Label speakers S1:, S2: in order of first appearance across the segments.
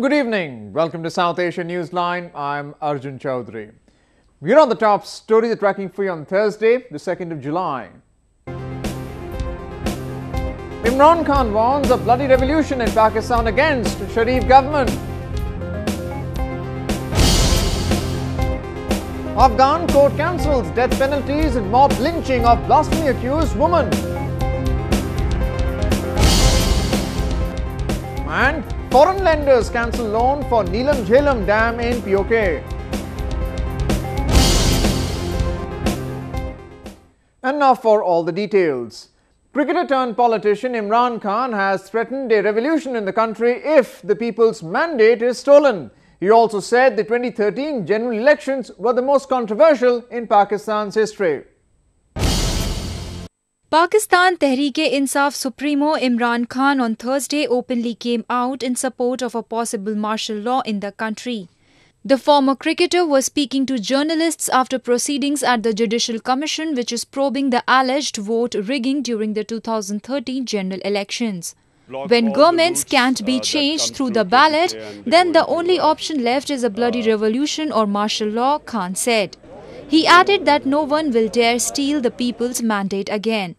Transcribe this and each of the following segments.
S1: Good evening. Welcome to South Asia Newsline. I'm Arjun Chaudhary. Here are the top stories we're tracking for you on Thursday, the 2nd of July. Imran Khan warns of bloody revolution in Pakistan against Sharif government. Afghan court cancels death penalties in mob lynching of blasphemy accused woman. And foreign lenders cancel loan for Neelum Jhelum dam in POK. And now for all the details. Cricketer turned politician Imran Khan has threatened a revolution in the country if the people's mandate is stolen. He also said the 2013 general elections were the most controversial in Pakistan's history.
S2: Pakistan Tehreek-e-Insaf Supremo Imran Khan on Thursday openly came out in support of a possible martial law in the country. The former cricketer was speaking to journalists after proceedings at the Judicial Commission, which is probing the alleged vote rigging during the 2013 general elections. When governments can't be changed through the ballot, then the only option left is a bloody revolution or martial law, Khan said. He added that no one will dare steal the people's mandate again.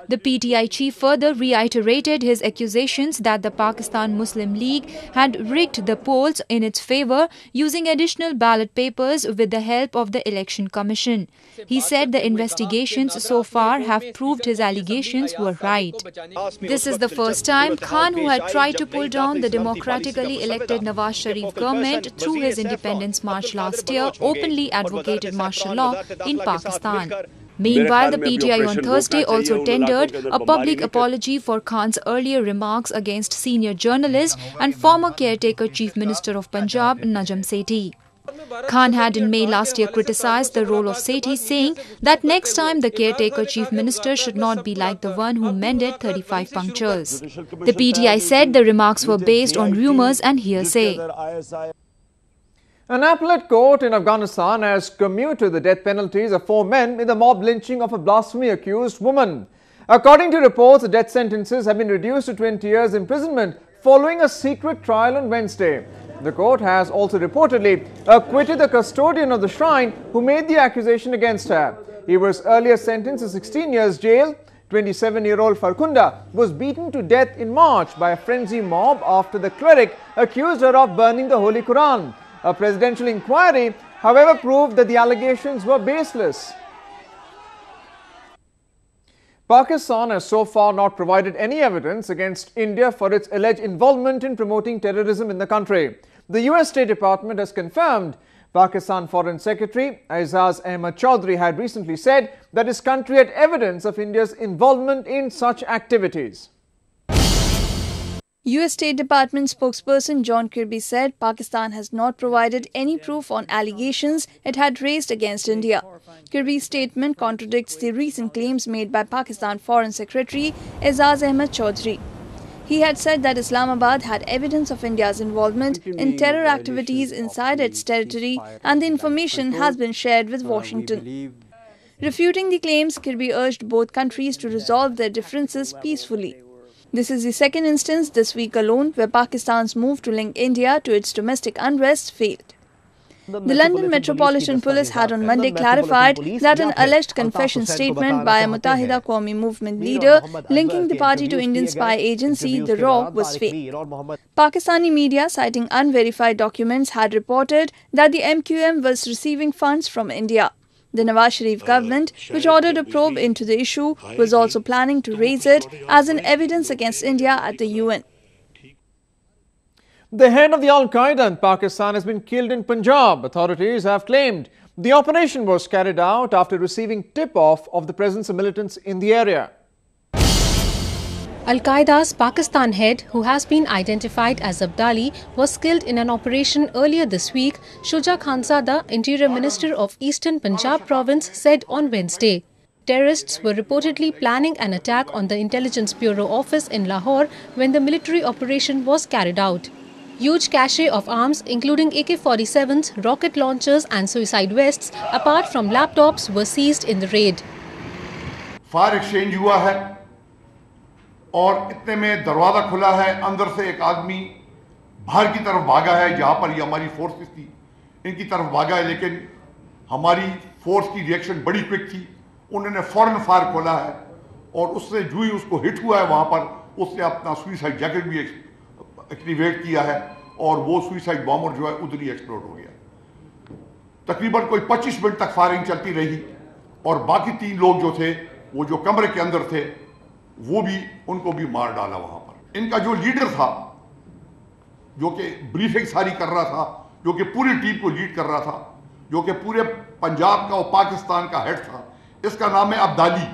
S2: The PTI chief further reiterated his accusations that the Pakistan Muslim League had rigged the polls in its favour using additional ballot papers with the help of the Election Commission. He said the investigations so far have proved his allegations were right. This is the first time Khan, who had tried to pull down the democratically elected Nawaz Sharif government through his independence march last year, openly advocated martial law in Pakistan. Meanwhile, the PTI on Thursday also tendered a public apology for Khan's earlier remarks against senior journalist and former caretaker Chief Minister of Punjab, Najam Sethi. Khan had in May last year criticized the role of Sethi, saying that next time the caretaker Chief Minister should not be like the one who mended 35 punctures. The PTI said the remarks were based on rumours and hearsay.
S1: An appellate court in Afghanistan has commuted the death penalties of 4 men in the mob lynching of a blasphemy-accused woman. According to reports, the death sentences have been reduced to 20 years imprisonment following a secret trial on Wednesday. The court has also reportedly acquitted the custodian of the shrine who made the accusation against her. He was earlier sentenced to 16 years jail. 27-year-old Farkunda was beaten to death in March by a frenzied mob after the cleric accused her of burning the Holy Quran. A presidential inquiry, however, proved that the allegations were baseless. Pakistan has so far not provided any evidence against India for its alleged involvement in promoting terrorism in the country. The US State Department has confirmed. Pakistan Foreign Secretary Aizaz Ahmad Chaudhry had recently said that his country had evidence of India's involvement in such activities.
S3: US State Department spokesperson John Kirby said Pakistan has not provided any proof on allegations it had raised against India. Kirby's statement contradicts the recent claims made by Pakistan Foreign Secretary Aizaz Ahmad Chaudhry. He had said that Islamabad had evidence of India's involvement in terror activities inside its territory and the information has been shared with Washington. Refuting the claims, Kirby urged both countries to resolve their differences peacefully. This is the second instance this week alone where Pakistan's move to link India to its domestic unrest failed. The London Metropolitan Police had on Monday clarified that an alleged confession statement by a Muttahida Qawmi movement leader linking the party to Indian spy agency, the RAW, was fake. Pakistani media, citing unverified documents, had reported that the MQM was receiving funds from India. The Nawaz Sharif government, which ordered a probe into the issue, was also planning to raise it as an evidence against India at the UN.
S1: The head of the Al-Qaeda in Pakistan has been killed in Punjab, authorities have claimed. The operation was carried out after receiving tip-off of the presence of militants in the area.
S4: Al-Qaeda's Pakistan head, who has been identified as Abdali, was killed in an operation earlier this week, Shuja Khanzada, Interior Minister of Eastern Punjab Province, said on Wednesday. Terrorists were reportedly planning an attack on the Intelligence Bureau office in Lahore when the military operation was carried out. Huge cache of arms, including AK-47s, rocket launchers and suicide vests, apart from laptops, were seized in the raid.
S5: Fire exchange हुआ है और इतने में दरवाज़ा खुला है, अंदर से एक आदमी बाहर की तरफ भागा है, जहाँ पर ये हमारी फोर्सेस थी इनकी तरफ भागा है, लेकिन हमारी फोर्स की रिएक्शन बड़ी क्विक थी। उन्होंने फौरन फायर खोला है और उससे जो ही उसको हिट हुआ है वहाँ पर, उसने अपना सुइसाइड जैकेट भी एक्टिवेट किया है और वो सुइसाइड बॉम्बर जो है उधर ही एक्सप्लोड हो गया। तकरीबन कोई 25 मिनट तक फायरिंग चलती रही और बाकी 3 लोग जो थे वो जो कमरे के अंदर थे वो भी, उनको भी मार डाला वहाँ पर। इनका जो लीडर था जो कि ब्रीफिंग सारी कर रहा था, जो कि पूरी टीम को लीड कर रहा था, जो कि पूरे पंजाब का और पाकिस्तान का हेड था, इसका नाम है Abdali.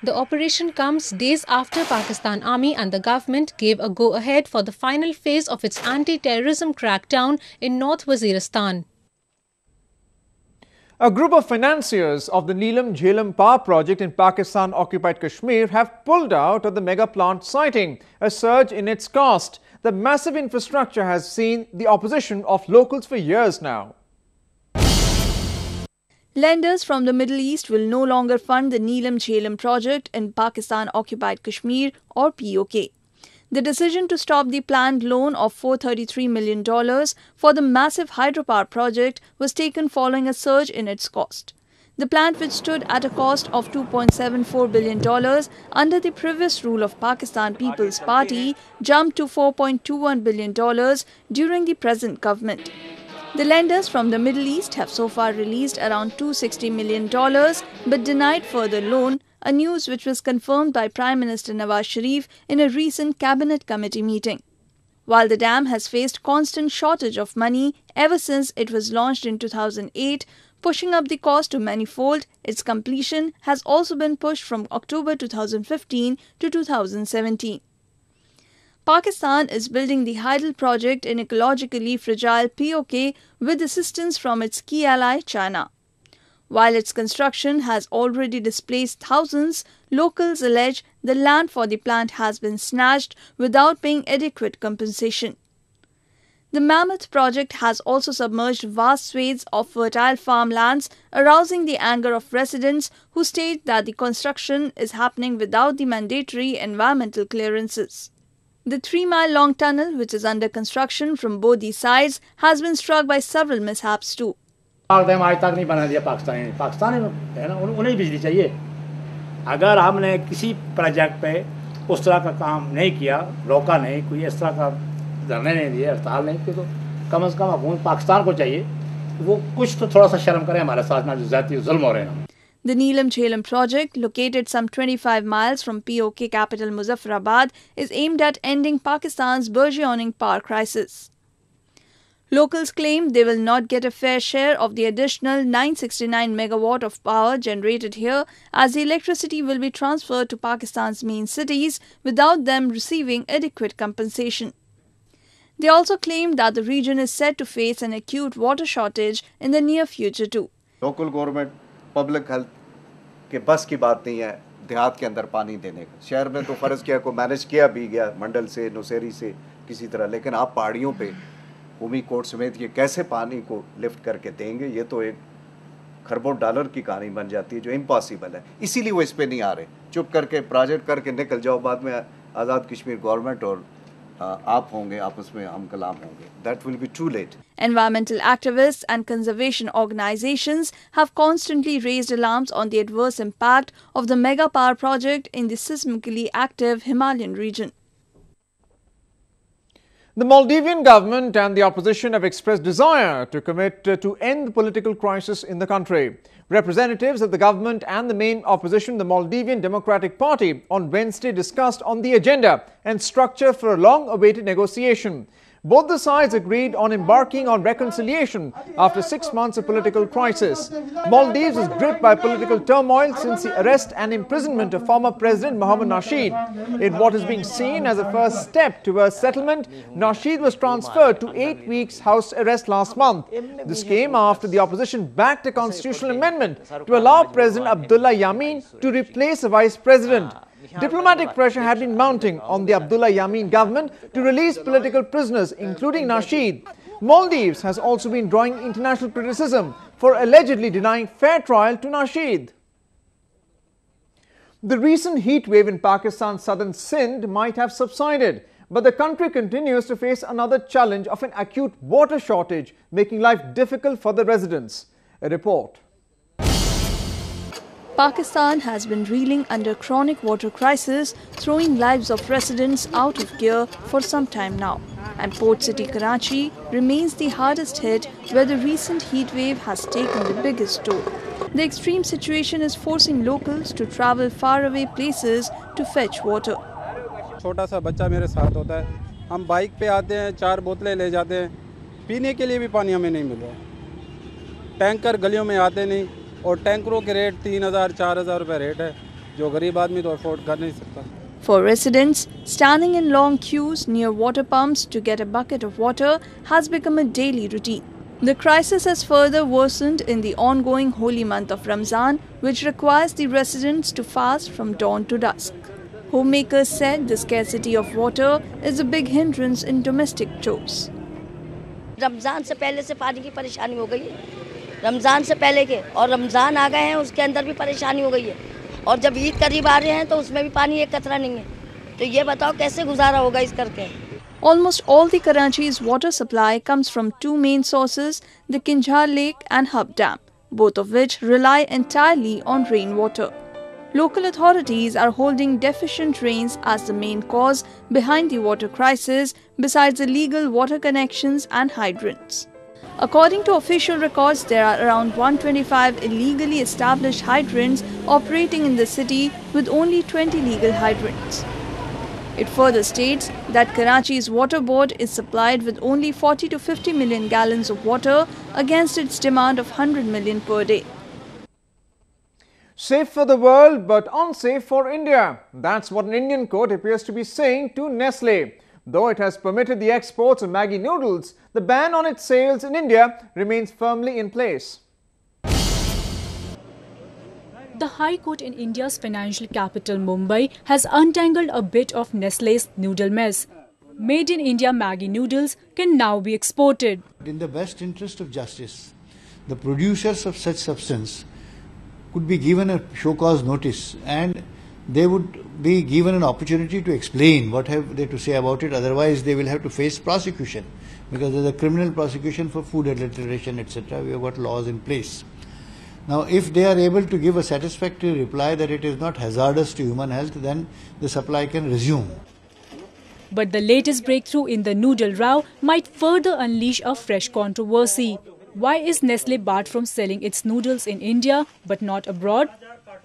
S4: The operation comes days after Pakistan Army and the government gave a go-ahead for the final phase of its anti-terrorism crackdown in North Waziristan.
S1: A group of financiers of the Neelum Jhelum power project in Pakistan-occupied Kashmir have pulled out of the mega plant, citing a surge in its cost. The massive infrastructure has seen the opposition of locals for years now.
S3: Lenders from the Middle East will no longer fund the Neelum Jhelum project in Pakistan-occupied Kashmir or POK. The decision to stop the planned loan of $433 million for the massive hydropower project was taken following a surge in its cost. The plant, which stood at a cost of $2.74 billion under the previous rule of Pakistan People's Party, jumped to $4.21 billion during the present government. The lenders from the Middle East have so far released around $260 million but denied further loan, a news which was confirmed by Prime Minister Nawaz Sharif in a recent cabinet committee meeting. While the dam has faced constant shortage of money ever since it was launched in 2008, pushing up the cost to manifold, its completion has also been pushed from October 2015 to 2017. Pakistan is building the Hydel project in ecologically fragile POK with assistance from its key ally China. While its construction has already displaced thousands, locals allege the land for the plant has been snatched without paying adequate compensation. The mammoth project has also submerged vast swathes of fertile farmlands, arousing the anger of residents who state that the construction is happening without the mandatory environmental clearances. The 3-mile-long tunnel, which is under construction from both the sides, has been struck by several mishaps too.
S6: आज तक नहीं बना दिया पाकिस्तान है ना, उन्हें बिजली चाहिए। अगर हमने किसी प्रोजेक्ट पे उस तरह का काम नहीं किया, रोका नहीं, कोई इस तरह का धरने नहीं दिए, हड़ताल नहीं की, तो कम से कम हुकूमत पाकिस्तान को चाहिए वो कुछ तो थोड़ा सा शर्म करे हमारे साथ ना, जो ज़्यादती जुल्म हो रहे हैं।
S3: The Neelum Jhelum project, located some 25 miles from POK capital Muzaffarabad, is aimed at ending Pakistan's burgeoning power crisis. Locals claim they will not get a fair share of the additional 969 megawatt of power generated here, as the electricity will be transferred to Pakistan's main cities without them receiving adequate compensation. They also claim that the region is set to face an acute water shortage in the near future too.
S7: Local government, public health के बस की बात नहीं है देहात के अंदर पानी देने का। शहर में तो फ़र्ज़ किया को मैनेज किया भी गया मंडल से, नौशेरी से, किसी तरह, लेकिन आप पहाड़ियों पे भूमि कोट समेत ये कैसे पानी को लिफ्ट करके देंगे, ये तो एक खरबों डॉलर की कहानी बन जाती है जो इम्पॉसिबल है। इसीलिए वो इस पे नहीं आ रहे, चुप करके प्रोजेक्ट करके निकल जाओ, बाद में आज़ाद कश्मीर गवर्नमेंट और आप होंगे, आपस में हम कलाम होंगे। That will be too late.
S3: Environmental activists and conservation organizations have constantly raised alarms on the adverse impact of the mega power project in the seismically active Himalayan region.
S1: The Maldivian government and the opposition have expressed desire to commit to end the political crisis in the country. Representatives of the government and the main opposition, the Maldivian Democratic Party, on Wednesday discussed on the agenda and structure for a long-awaited negotiation. Both the sides agreed on embarking on reconciliation after 6 months of political crisis. Maldives is gripped by political turmoil since the arrest and imprisonment of former President Mohamed Nasheed. In what is being seen as a first step towards settlement, Nasheed was transferred to 8 weeks house arrest last month. This came after the opposition backed a constitutional amendment to allow President Abdullah Yameen to replace a vice president. Diplomatic pressure had been mounting on the Abdullah Yameen government to release political prisoners, including Nasheed. Maldives has also been drawing international criticism for allegedly denying fair trial to Nasheed. The recent heat wave in Pakistan's southern Sindh might have subsided, But the country continues to face another challenge of an acute water shortage, making life difficult for the residents. A report.
S3: Pakistan has been reeling under chronic water crisis, throwing lives of residents out of gear for some time now. And port city Karachi remains the hardest hit, where the recent heat wave has taken the biggest toll. The extreme situation is forcing locals to travel faraway places to fetch water.
S8: छोटा सा बच्चा मेरे साथ होता है, हम bike पे आते हैं, 4 बोतलें ले जाते हैं, पीने के लिए भी पानी हमें नहीं मिल रहा। टैंकर गलियों में आते नहीं और टैंकरों के रेट 3,000-4,000 रुपए रेट है, जो गरीब आदमी तो अफोर्ड कर नहीं सकता।
S3: For residents, standing in long queues near water pumps to get a bucket of water has become a daily routine. The crisis has further worsened in the ongoing holy month of Ramzan, which requires the residents to fast from dawn to dusk. Homemakers said the scarcity of water is a big hindrance in domestic chores.
S9: Ramzan से पहले से पानी की परेशानी हो गई है, रमज़ान से पहले के और रमज़ान आ गए हैं उसके अंदर भी परेशानी हो गई है, और जब ईद करीब आ रहे हैं तो उसमें भी पानी एक कतरा नहीं है, तो ये बताओ कैसे गुजारा होगा इस करके।
S3: Almost all the Karachi's water supply comes from two main sources, the Kinjhar Lake and Hub Dam, both of which rely entirely on rainwater. Local authorities are holding deficient rains as the main cause behind the water crisis, besides illegal water connections and hydrants. According to official records, there are around 125 illegally established hydrants operating in the city, with only 20 legal hydrants. It further states that Karachi's water board is supplied with only 40 to 50 million gallons of water against its demand of 100 million per day.
S1: Safe for the world but unsafe for India. That's what an Indian court appears to be saying to Nestle. Though it has permitted the exports of Maggi noodles, the ban on its sales in India remains firmly in place.
S10: The High Court in India's financial capital Mumbai has untangled a bit of Nestle's noodle mess. Made in India Maggi noodles can now be exported.
S11: In the best interest of justice, the producers of such substance could be given a show cause notice, and they would be given an opportunity to explain what have they to say about it. Otherwise they will have to face prosecution, because there is a criminal prosecution for food adulteration, etc. We have got laws in place. Now if they are able to give a satisfactory reply that it is not hazardous to human health, then the supply can resume.
S10: But the latest breakthrough in the noodle row might further unleash a fresh controversy. Why is Nestle barred from selling its noodles in India but not abroad?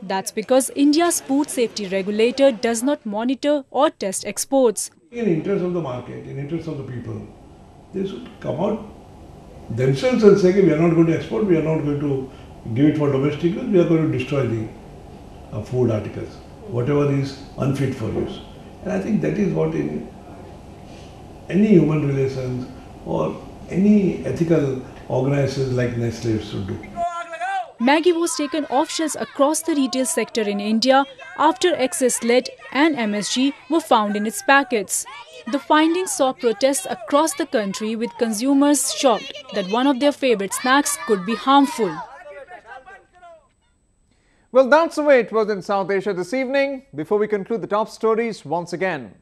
S10: That's because India's food safety regulator does not monitor or test exports.
S12: In interest of the market, in interest of the people, they should come out themselves and say, we are not going to export, we are not going to give it for domestic use, we are going to destroy the food articles, whatever is unfit for use. And I think that is what in any human relations or any ethical organizations like Nestle should do.
S10: Maggi was taken off shelves across the retail sector in India after excess lead and MSG were found in its packets. The findings saw protests across the country, with consumers shocked that one of their favorite snacks could be harmful.
S1: Well, that's the way it was in South Asia this evening. Before we conclude the top stories once again.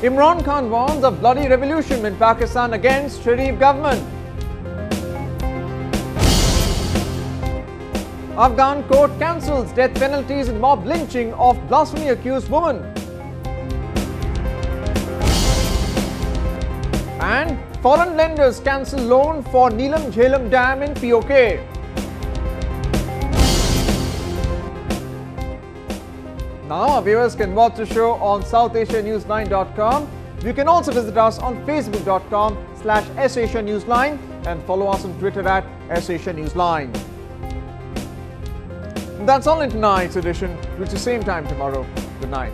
S1: Imran Khan warns of bloody revolution in Pakistan against Sharif government. Afghan court cancels death penalties in mob lynching of blasphemy accused woman. And foreign lenders cancel loan for Neelum Jhelum dam in POK. Now our viewers can watch the show on SouthAsiaNewsline.com. You can also visit us on Facebook.com/SAsiaNewsline and follow us on Twitter @SAsiaNewsline. That's all in tonight's edition. We'll see you same time tomorrow. Good night.